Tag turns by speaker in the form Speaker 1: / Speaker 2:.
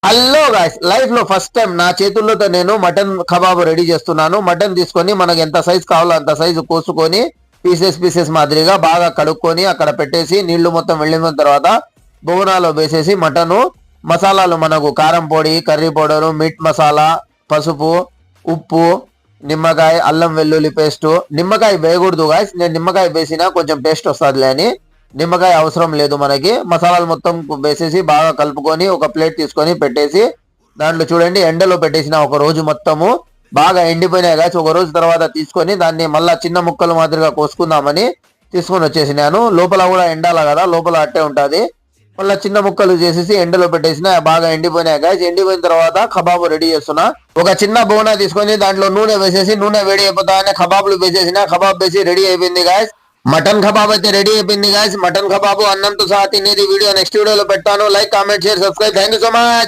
Speaker 1: Hello guys, life లో first time నా చేతుల్లోతో నేను మటన్ కబాబ్ రెడీ చేస్తున్నాను. మటన్ తీసుకొని మనకు ఎంత సైజ్ కావాలో అంత సైజు కోసుకొని పీసెస్ మాదిరిగా బాగా కడుక్కొని అక్కడ పెట్టేసి నీళ్లు మొత్తం వెళ్ళిన తర్వాత బొగనాలో వేసేసి మటను మసాలాలు మనకు కారం పొడి, కర్రీ పౌడరు, మీట్ మసాలా, పసుపు, ఉప్పు, నిమ్మకాయ, అల్లం వెల్లుల్లి పేస్టు. నిమ్మకాయ వేయకూడదు గాయస్, నేను నిమ్మకాయ వేసినా కొంచెం టేస్ట్ వస్తుందిలే అని నిమ్మకాయ అవసరం లేదు. మనకి మసాలాలు మొత్తం వేసేసి బాగా కలుపుకొని ఒక ప్లేట్ తీసుకొని పెట్టేసి దాంట్లో చూడండి ఎండలో పెట్టేసిన ఒక రోజు మొత్తము బాగా ఎండిపోయినాయి గాయస్. ఒక రోజు తర్వాత తీసుకొని దాన్ని మళ్ళా చిన్న ముక్కలు మాదిరిగా కోసుకుందామని తీసుకొని వచ్చేసినాను. లోపల కూడా ఎండాల కదా, లోపల అట్టే ఉంటుంది. మళ్ళీ చిన్న ముక్కలు చేసేసి ఎండలో పెట్టేసిన బాగా ఎండిపోయినాయి గాయస్. ఎండిపోయిన తర్వాత కబాబు రెడీ చేస్తున్నా. ఒక చిన్న బోనా తీసుకొని దాంట్లో నూనె వేసేసి నూనె వేడి అయిపోతానే కబాబులు వేసేసిన. కబాబ్ వేసి రెడీ అయిపోయింది గాయస్. మటన్ కబాబ్ అయితే రెడీ అయిపోయింది గాయస్. మటన్ కబాబు అన్నంతో సహా తినేది వీడియో నెక్స్ట్ వీడియోలో పెడతాను. Like, comment, share, subscribe. Thank you so much.